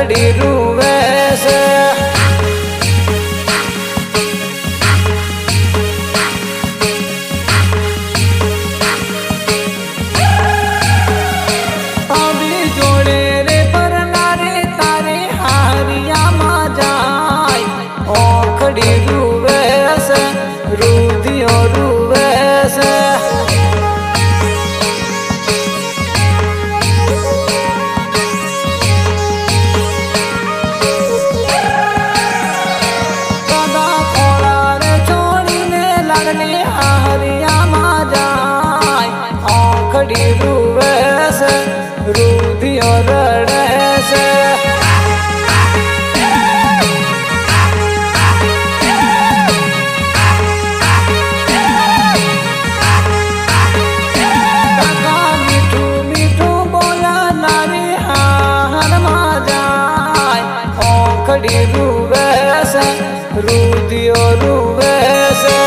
आकड़ी Rouve से अभी जोड़े रे पर नारे तारे हारिया मा जाय आकड़ी रूवे से रूधियो रूवे से रूवे से रूधियो रड़े से मीठू मीठू बोला नारी हार मा जाय आखड़ी रूवे से रूधियो रूवे से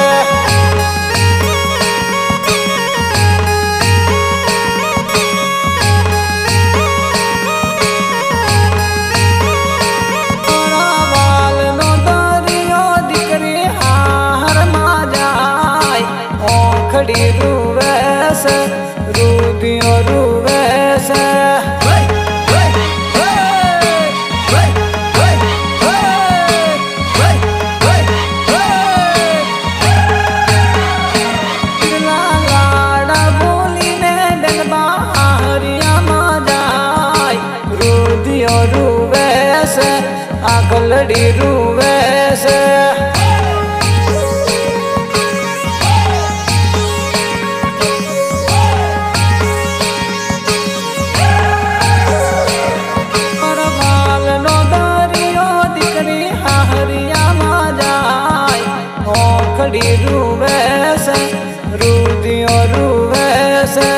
आकड़ी रूवे से रूधियो रूवे से लाड़ा बोली ने डगबा हरिया मा जाय रूधियो रूवे से आकड़ी रूवे से आकड़ी रूवे से रूधियो रूवे से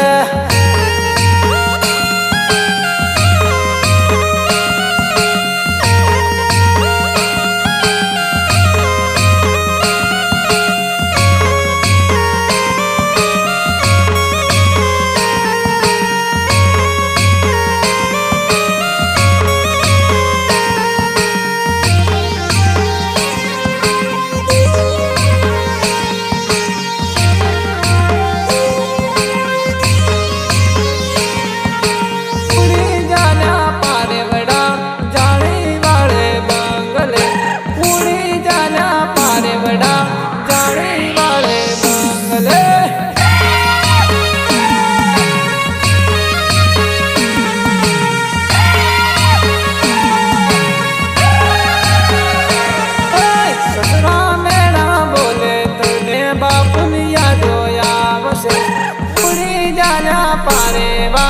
पारे वा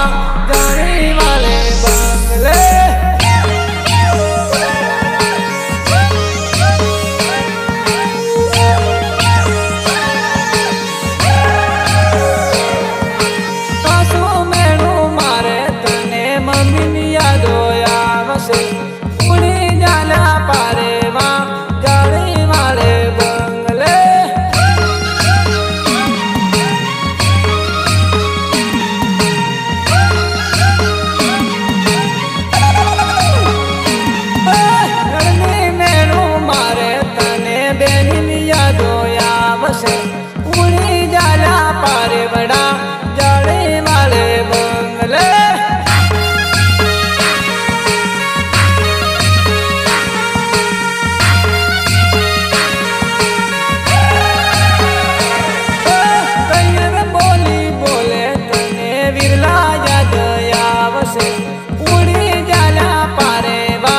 जाने वाले बंगले सासू मेरू मारे तने मम्मी यादो आवसे उड़ी जाला पारे वा जाने वाले बंगले उड़ी जाला पारे बड़ा जाने वाले बंगले तैयार बोली बोले तने विरला याद आवसे उड़ी जाला पारे वा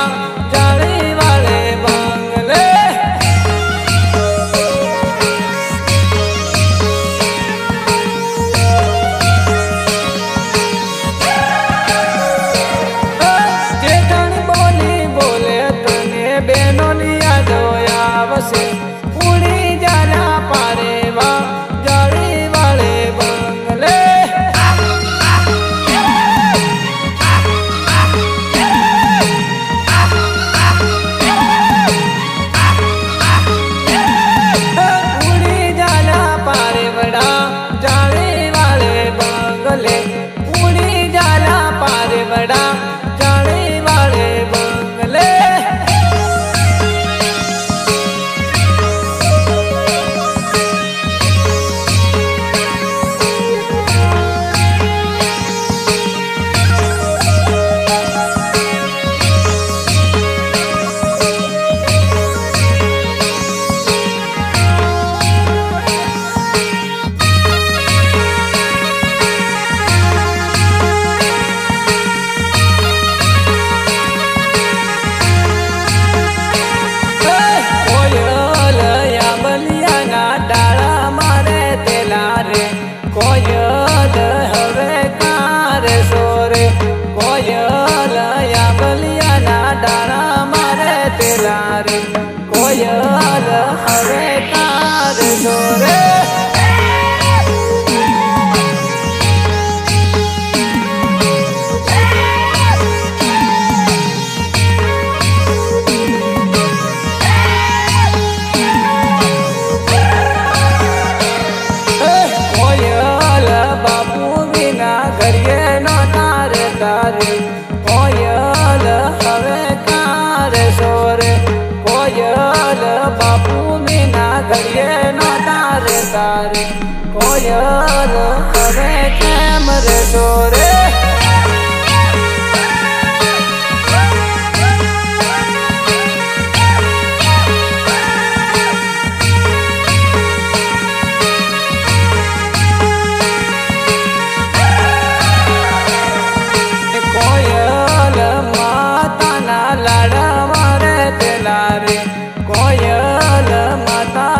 जाने वाले बंगले उड़ी जाला पारे वा जाने वाले बंगले उड़ी जाला पारे बड़ा जाने वाले बंगले उड़ी जाला पारे बड़ा जाने वाले बंगले હવે તાર જોરે કોયલ બાપુ વિના ઘડીએ નો તારે તારે કોયલ હવે તારે સોરે કોયલ બાપુ વિના ઘડીએ નો તારે તારે કોયલ હવે કેમ રે સોરે કોયલ માતાના લાડવા રે તેલા રે કોયલ માતા